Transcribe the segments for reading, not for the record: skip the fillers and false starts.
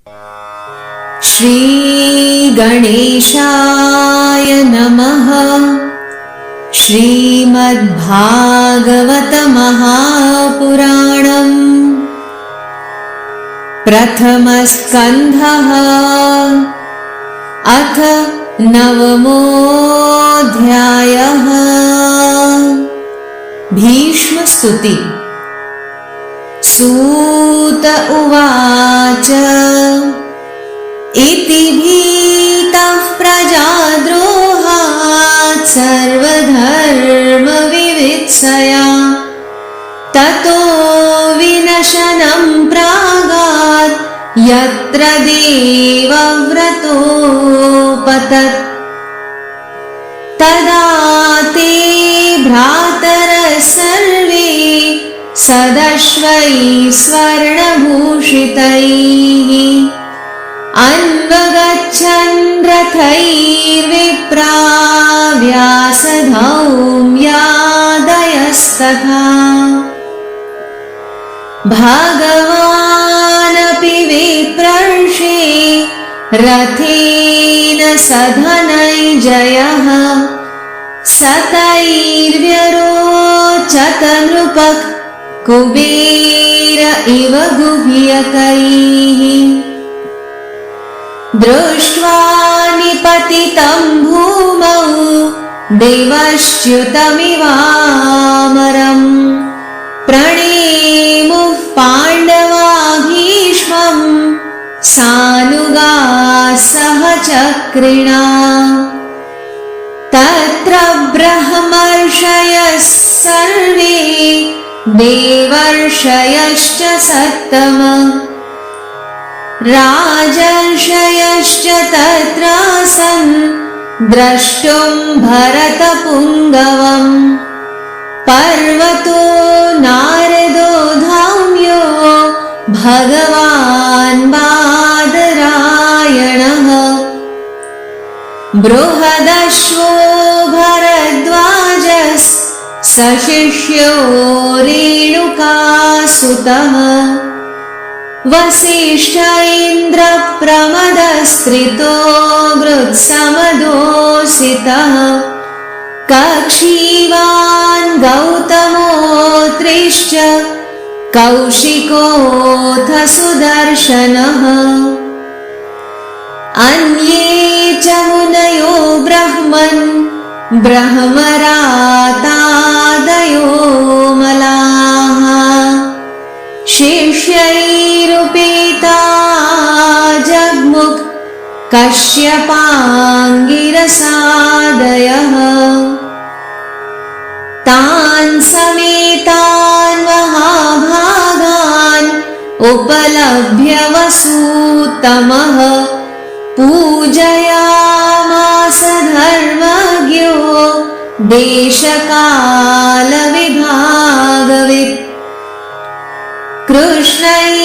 श्रीगणेशाय नमः। श्रीमद्भागवत महापुराणम् प्रथमस्कन्धः अथ नवमोऽध्यायः। भीष्मस्तुति। सूत उवाच इति भीतः प्रजाद्रोहात् सर्वधर्मविवित्सया ततो विनशनं प्रागात् यत्र देवव्रतोपतत् तदा ते भ्रातरः सर्वे सदश्वैः स्वर्णभूषितैः अन्वगच्छन् रथैर्विप्रा व्यासधौम्यादयस्तथा भगवानपि विप्रर्षे रथेन सधनञ्जयः सतैर्व्यरोचत नृपः कुबेर इव गुह्यकैः दृष्ट्वा निपतितं भूमौ देवश्च्युतमिवामरम् प्रणेमुः पाण्डवा भीष्मं सानुगाः सहचक्रिणा तत्र ब्रह्मर्षयः सर्वे देवर्षयश्च सत्तम राजर्षयश्च तत्रासन् द्रष्टुं भरतपुङ्गवम् पर्वतो नारदो धाम्यो भगवान् बादरायणः बृहदश्वो भरद्वाजस्सशिष्यो रेणुकासुतः वसिष्ठ इन्द्रप्रमदस्त्रितो गृत्समदोषितः कक्षीवान् गौतमोऽत्रिश्च कौशिकोऽथ सुदर्शनः अन्ये च मुनयो ब्रह्मन् ब्रह्मरातादयो मलाः शिष्यैरुपेता जग्मुः कश्यपाङ्गिरसादयः तान् समेतान् महाभागान् उपलभ्य वसूत्तमः पूजयामास धर्मज्ञो देशकालविभागवित् कृष्णै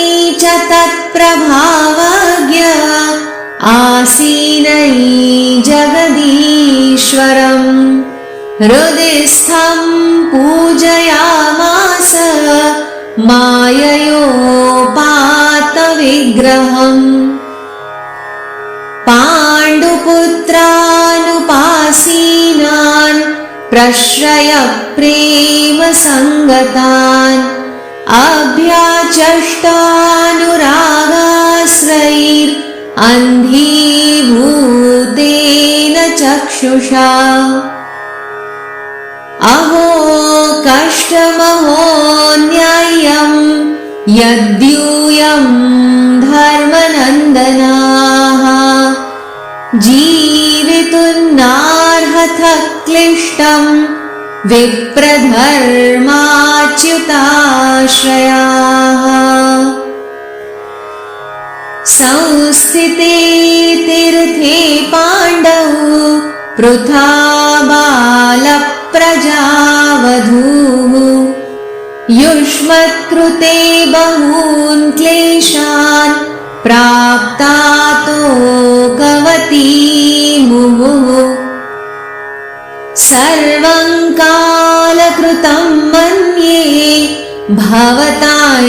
च तत्प्रभावज्ञ आसीनै जगदीश्वरम् हृदिस्थं पूजयामास माययोपातविग्रहम् पाण्डुपुत्रानुपासीनान् प्रश्रय प्रेमसङ्गतान् अभ्याचष्टानुरागाश्रैरन्धीभूतेन चक्षुषा अहो कष्टमहोऽन्याय्यं यद्यूयं धर्मनन्दनाः जीवितुं क्लिष्टं विप्रधर्माच्युताश्रयाः संस्थिते तीर्थे पाण्डौ पृथा बालप्रजावधूः युष्मत्कृते बहून् क्लेशान् प्राप्तातो गवती मुहुः सर्वं कालकृतं मन्ये भवतां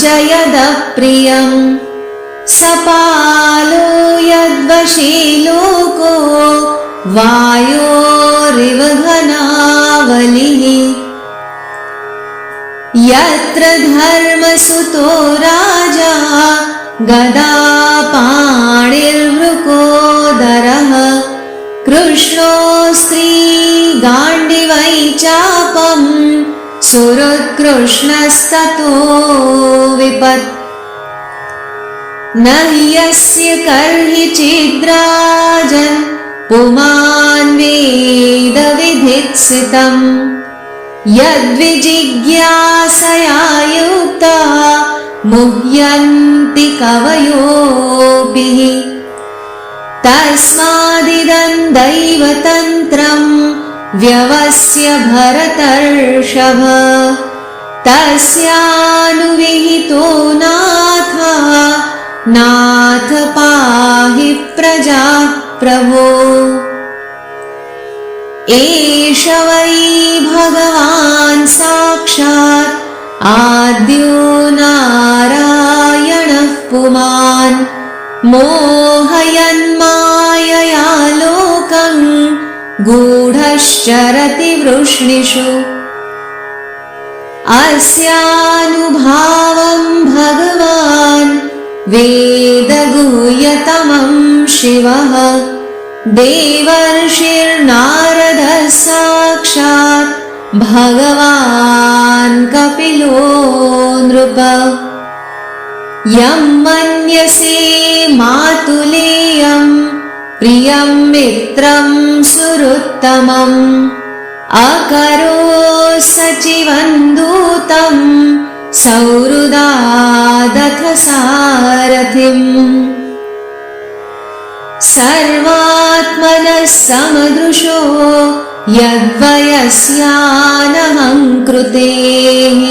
च यदप्रियं सपालो यद्वशी लोको वायोरिव घनावलिः यत्र धर्मसुतो राजा गदापाणिर्वृकोदरः कृष्णोऽस्त्री गाण्डिवै चापम् सुहृत्कृष्णस्ततो विपत् न ह्यस्य कर्हि चिद्राजन् पुमान् वेद विधित्सितम् यद्विजिज्ञासया युक्ताः मुह्यन्ति कवयोऽपि तस्मादिदं दैवतन्त्रं व्यवस्य भरतर्षभ तस्यानुविहितो नाथ पाहि प्रजाः प्रभो एष वै भगवान् साक्षात् आद्यो नारायणः पुमान् मोहयन्मायया लोकं गूढश्चरति वृष्णिषु अस्यानुभावं भगवान् वेदगुह्यतमं शिवः देवर्षिर्नारदः साक्षात् भगवान् कपिलो नृप यं मन्यसे मातुलेयं प्रियं मित्रं सुहृत्तमम् अकरो सचिवं दूतं सौहृदादथ सारथिम् सर्वात्मनः समदृशो यद्वयस्यानहं कृतेः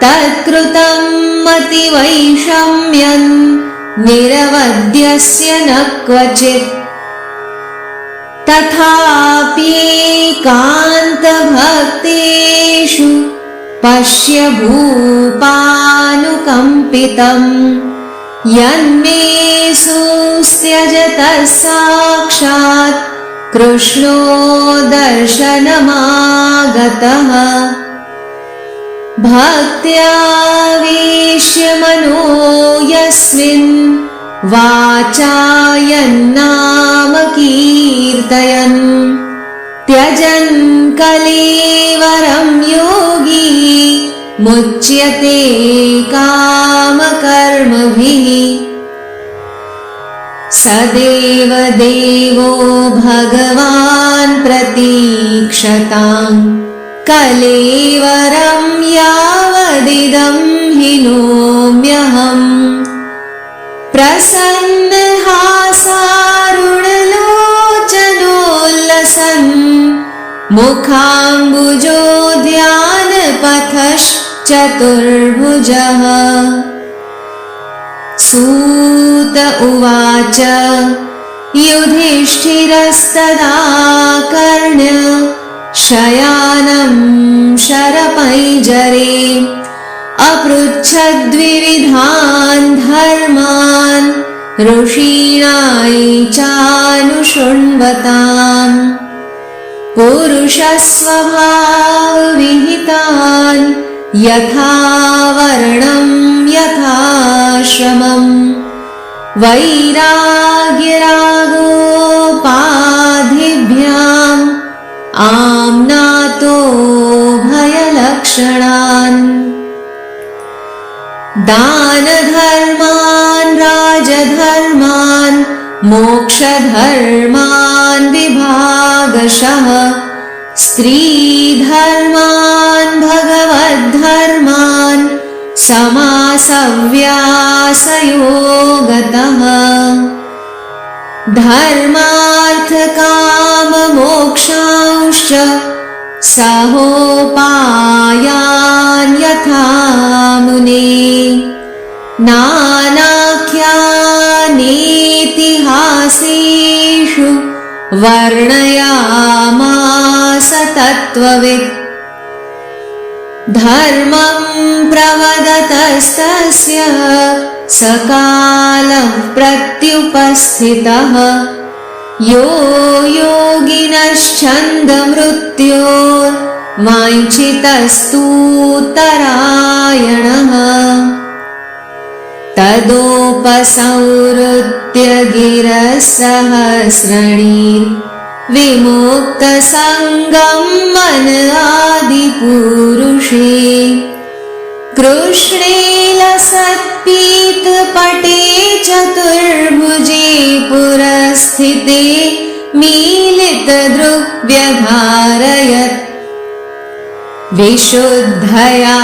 तत्कृतं मतिवैषम्यं निरवध्यस्य न क्वचित् तथाप्येकान्तभक्तेषु पश्य भूपानुकम्पितम् यन्मे सुस्त्यजतः साक्षात् कृष्णो दर्शनमागतः भक्त्यावेश्य मनो यस्मिन् वाचायन्नाम कीर्तयन् त्यजन् कलेवरं योगी मुच्यते कामकर्मभिः सदेव देवो भगवान् प्रतीक्षताम् कलेवरं यावदिदं हि नोम्यहम् प्रसन्नहासारुणलोचनोल्लसन् मुखाम्बुजोद्यानपथश्चतुर्भुजः सूत उवाच युधिष्ठिरस्तदा कर्ण्य शयानं शरपैजरे अपृच्छद्विविधान् धर्मान् ऋषीणां चानुशृण्वताम् पुरुषस्वभावविहितान् यथा वर्णं यथाश्रमम् वैराग्यरागोपाधिभ्याम् आम्नातो भयलक्षणान् दानधर्मान् राजधर्मान् मोक्षधर्मान् विभागशः स्त्रीधर्मान् भगवद्धर्मान् समासव्यासयोगतः धर्मार्थकाममोक्षांश्च सहोपायान् यथा मुने नानाख्यानेतिहासेषु वर्णयामास तत्त्ववित् धर्मं प्रवदतस्तस्य सकालं प्रत्युपस्थितः यो योगिनश्छन्दमृत्योर्वाञ्छितस्तूतरायणः तदोपसंहृत्य गिरःसहस्रणीर्विमुक्तसङ्गं मन आदिपुरुषे कृष्णे लसत्पीतपटे चतुर्भुजे पुरस्थिते मीलितदृग्व्यधारयत् विशुद्धया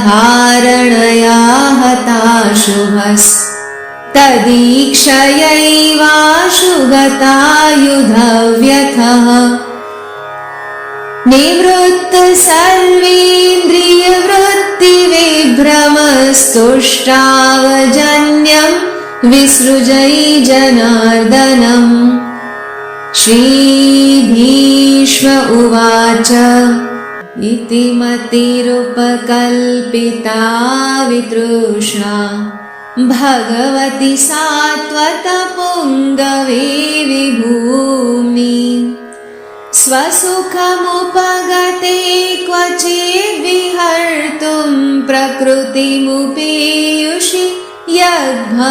धारणया हताशुभस्तदीक्षयैवाशुगतायुधव्यथः निवृत्त सर्वेन्द्रियवृत्तिविभ्रमस्तुष्टावजन्यं विसृजै जनार्दनम् श्रीभीष्म उवाच इति मतिरुपकल्पिता वितृष्णा भगवति सात्वतपुङ्गवे विभूमि स्वसुखमुपगते क्वचिद्विहर्तुं प्रकृतिमुपेयुषि यद्भवप्रवाहः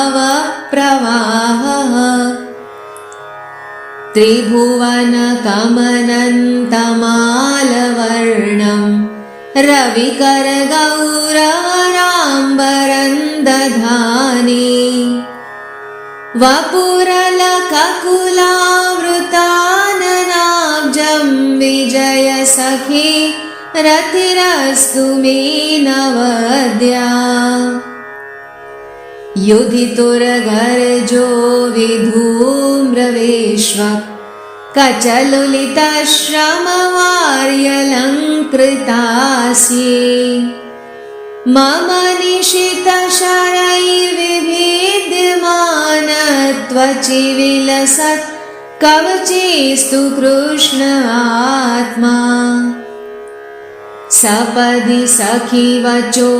त्रिभुवनकमनन्तमालवर्णं रविकरगौरवराम्बरं दधाने वपुरलककुलावृताननाब्जं विजयसखे रतिरस्तु मे नवद्या युधितुरगर्जो विधूम्रवेश्वक् कचलुलितश्रमवार्यलङ्कृतास्ये मम निशितशरैर्विभिद्यमानत्वचि विलसत् कवचेस्तु कृष्ण आत्मा सपदि सखिवचो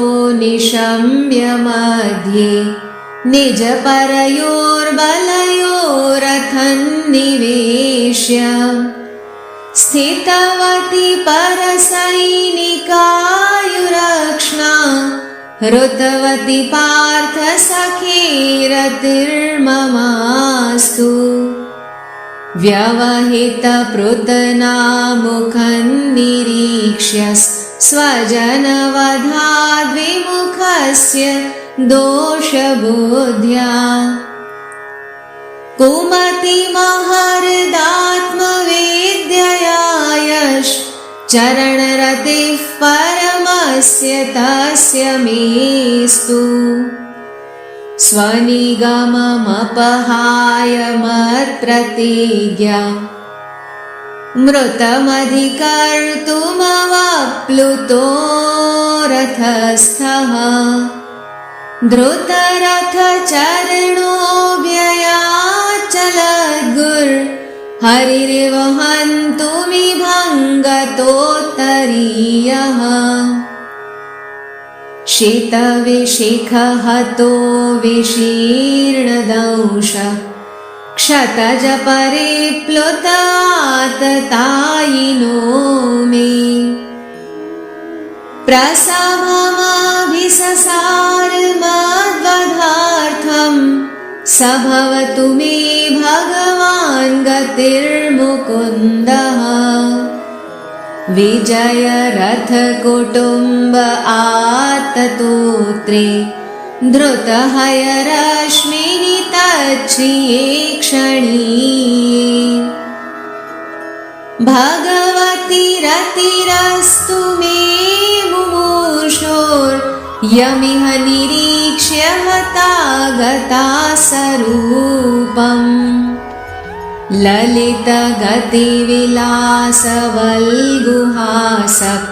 निशम्य मध्ये निजपरयोर्बलयोरथन्निवेश्य स्थितवती परसैनिकायुरक्ष्णा हृतवती पार्थ सखीरतिर्ममास्तु व्यवहितपृतनामुखन्निरीक्ष्य स्वजनवधाद्विमुखस्य दोषबुद्ध्या कुमतिमहृदात्मवेद्यया यश्चरणरतिः परमस्य तस्य मेस्तु स्वनिगममपहाय मत्प्रतिज्ञा मृतमधिकर्तुमवप्लुतो रथस्थः धृतरथचरणो व्ययाचलद्गुर्हरिर्वहन्तुमिभङ्गतोत्तरीयः शितविशिखहतो विशीर्णदंश क्षतजपरिप्लुताततायिनो मे प्रसभमभिससार मद्वधार्थं स भवतु मे भगवान् गतिर्मुकुन्दः विजयरथकुटुम्ब आततोत्रे धृतहयरश्मिनि तच्छ्रिये क्षणीये भगवति रतिरस्तु मे मुमूर्षोर्यमिह निरीक्ष्य हतागता स्वरूपम् ललितगतिविलासवल्गुहासः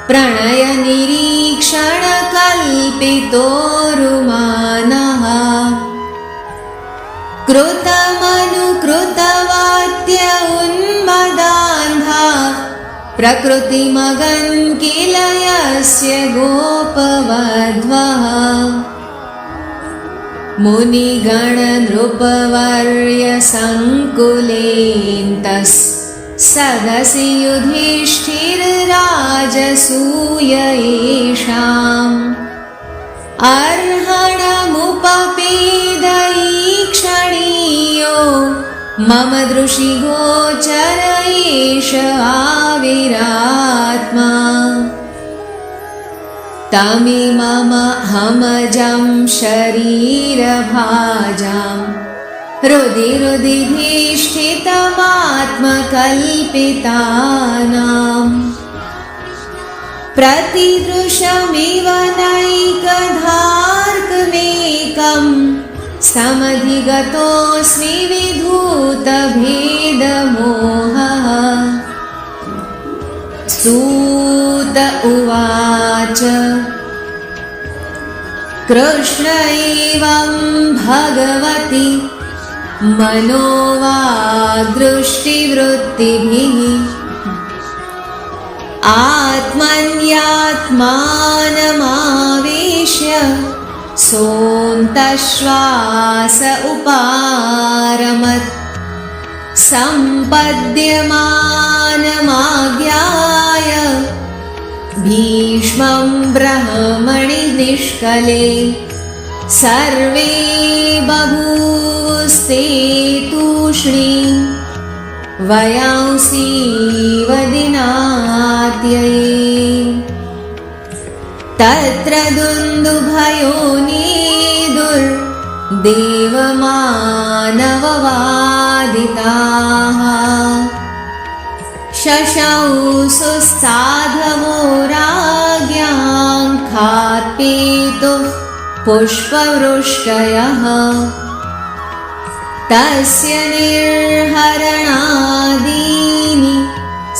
प्रणयनिरीक्षणकल्पितोरुमानः कृतमनुकृतवाद्य उन्मदान्धा प्रकृतिमगन् किल यस्य गोपवध्वः मुनिगणनृपवर्यसङ्कुलेन्तस् सदसि युधिष्ठिरराजसूय येषाम् अर्हणमुपपेदईक्षणीयो मम दृशिगोचर एष आविरात्मा तमिममहमजं शरीरभाजाम् हृदिहृदिधिष्ठितमात्मकल्पितानाम् प्रतिदृशमिव नैकधार्कमेकम् समधिगतोऽस्मि विधूतभेदमोहः सूत उवाच कृष्ण एवं भगवति मनोवाग्दृष्टिवृत्तिभिः आत्मन्यात्मानमावेश्य सोऽन्तश्वास उपारमत् सम्पद्यमानमाज्ञाय भीष्मं ब्रह्मणि निष्कले सर्वे बभूवुस्ते तूष्णीं वयांसि वदिनात्यये तत्र दुन्दुभयोनिदुर्देवमानववादिताः शशंसुस्साधवो राज्ञां खात्पेतुः पुष्पवृष्टयः तस्य निर्हरणादीनि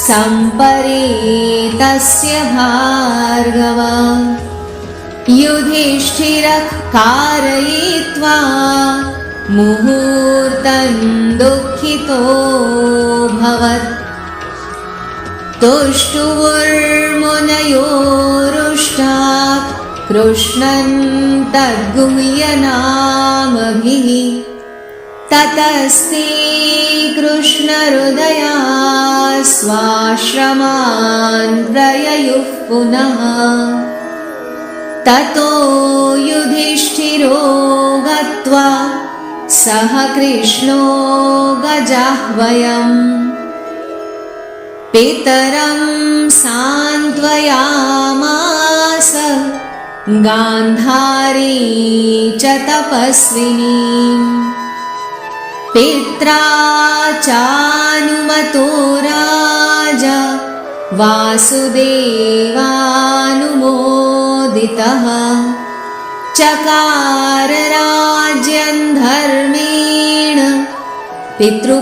सम्परेतस्य भार्गव युधिष्ठिरः कारयित्वा मुहूर्तं दुःखितोऽभवत् तुष्टुवुर्मुनयो कृष्णं तद्गुह्यनामभिः ततस्ते कृष्णहृदया स्वाश्रमान् प्रययुः पुनः ततो युधिष्ठिरो गत्वा सह कृष्णो गजाह्वयम् पितरं सान्त्वयामास गान्धारी च तपस्विनीम् पित्रा चानुमतो राजा वासुदेवानुमोदितः चकार राज्यं धर्मेण पितृपैतामहं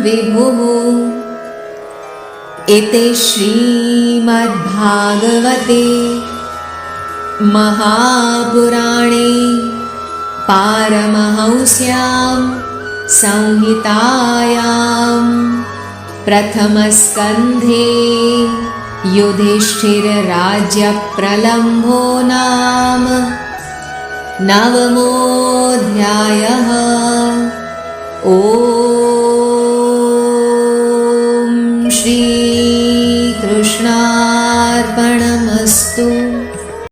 विभुः इति श्रीमद्भागवते महापुराणे पारमहंस्यां संहितायां प्रथमस्कन्धे युधिष्ठिरराज्यप्रलम्भो नाम नवमोऽध्यायः। ॐ